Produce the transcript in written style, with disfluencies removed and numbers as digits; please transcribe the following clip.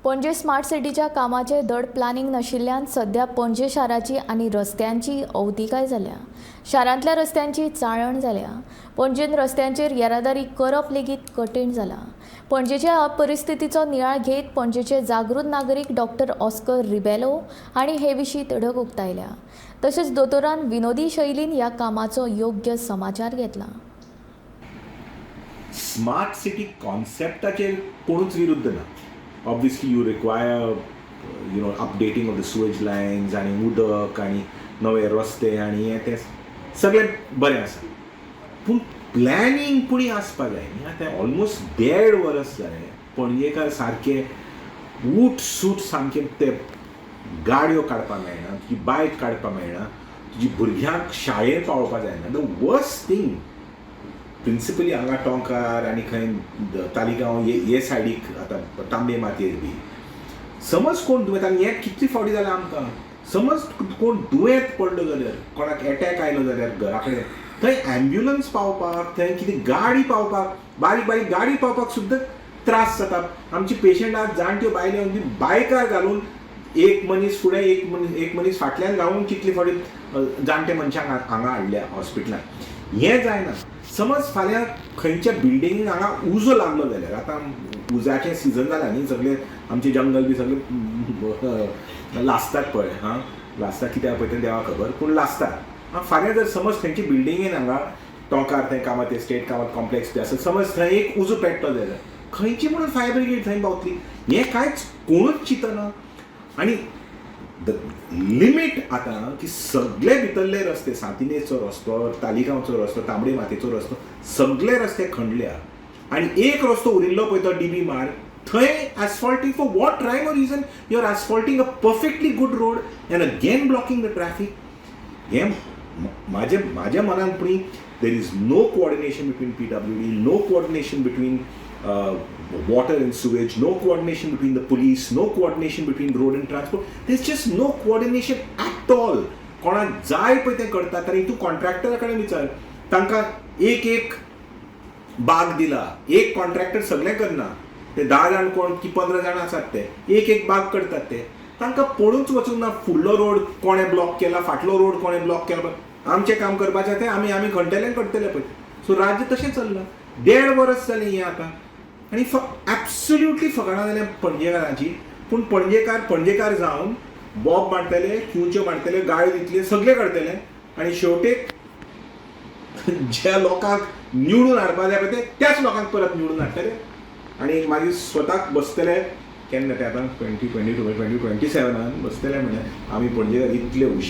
पणजे स्मार्ट सिटीच्या कामाचे धड प्लॅनिंग नाशिल्ल्यान सध्या पणजे शाराची आनी रस्त्यांची अवतिकाय जाल्या. शारांतल्या रस्त्यांची चाळण जाल्या. पणजेन रस्त्यांचेर येरादारी करप लेगीत कठीण जाला. पणजेच्या परिस्थितीचो नियाळ घेत पणजेचे जागृत नागरीक डॉक्टर ऑस्कर रिबेलो हांणी हे विशीं तडक उक्तायल्या. तशेंच दोतोरान विनोदी शैलीन ह्या कामाचो योग्य समाचार घेतला. स्मार्ट सिटी कॉन्सेप्टाचेर कोणूच विरुद्ध ना. Obviously you require updating of the sewage lines आनी उदक आनी नवे रस्ते आनी हें तें सगळें बरें आसा, पूण प्लॅनिंग कुणी आसपा जाय न्ही. आतां ऑलमोस्ट 1.5 वर्स जालें पणजेकार सारके उठ सूट सामके ते गाडयो काडपा मेळना, तुजी बायक काडपा मेळना, तुजी भुरग्यांक शाळेंत पावोवपा जायना. द वर्स्ट थिंग प्रिंसिपली हांगा टोंकार आनी खंय तालिगांव हे सायडीक आतां तांबे मातयेर बी समज कोण दुयेंत, आनी हें कितली फावटी जालें आमकां, समज कोण दुयेंत पडलो जाल्यार, कोणाक एटॅक आयलो जाल्यार घरा कडेन थंय एम्ब्युलन्स पावपाक, थंय कितें गाडी पावपाक, बारीक बारीक गाडी पावपाक सुद्दां त्रास जाता. आमची पेशंट आज जाणट्यो बायल्यो बायकार घालून एक मनीस फुडें एक मनीस फाटल्यान घालून कितली फावटी जाणटे मनशांक हांगा हाडल्या हॉस्पिटलांत. हें जायना. समज फाल्यां खंयच्या बिल्डिंगेक हांगा उजो लागलो जाल्यार, आतां उजाचें सिजन जालां न्ही, सगळें आमचें जंगल बी सगळें लासतात पळय. लासता कित्याक पळय तें देवा खबर, पूण लासतात. फाल्यां जर समज खंयचे बिल्डिंगेन हांगा टोंकार थंय कामात स्टेट कामात कॉम्प्लेक्स बी आसा, समज थंय एक उजो पेट्टलो जाल्यार खंयची म्हणून फायर ब्रिगेड थंय पावतली. हें कांयच कोणूच चिंतना. आनी द लिमीट आतां की सगळे भितरले रस्ते, सांतिनेचो रस्तो, तालिगांवचो रस्तो, तांबडे मातयेचो रस्तो, सगळे रस्ते खणल्या. आनी एक रस्तो उरिल्लो पळय तो डीबी मार्ग, थंय asphalting for what rhyme or reason you are asphalting a perfectly good road and again blocking the traffic. हें म्हाज्या मनान पुणी there is no coordination between PWD, no coordination between water and sewage, no coordination between the police, no coordination between road and transport. There's just no coordination at all. कोणाक जाय पळय तें करतात. आनी तूं कॉन्ट्रॅक्टरा कडेन विचार, तांकां एक बाग दिला, एक कॉन्ट्रॅक्टर सगळें करना, ते 10 जाण कोण की 15 जाण आसात ते एक बाग करतात. ते तांकां पळोवनच वचूंक ना फुडलो रोड कोणें ब्लॉक केला, फाटलो रोड कोणें ब्लॉक केला. आमचें काम करपाचें तें आमी घंटेल्यान करतले पळय. सो राज्य तशें चल्लां. 1.5 वर्स जालीं हें आतां. आनी एब्सोल्युटली फकाणां जाल्या पणजेकारांची. पूण पणजेकार जावन बॉब मारतले, क्यूच्यो मारतले, गाळ्यो दितले, सगळें करतले. आनी शेवटेक ज्या लोकांक निवडून हाडपा जाय पळय त्याच लोकांक परत निवडून हाडटले. आनी मागीर स्वताक बसतले केन्ना ते आतां 2022 2027 बसतले म्हळ्यार आमी पणजेकार इतले हुशार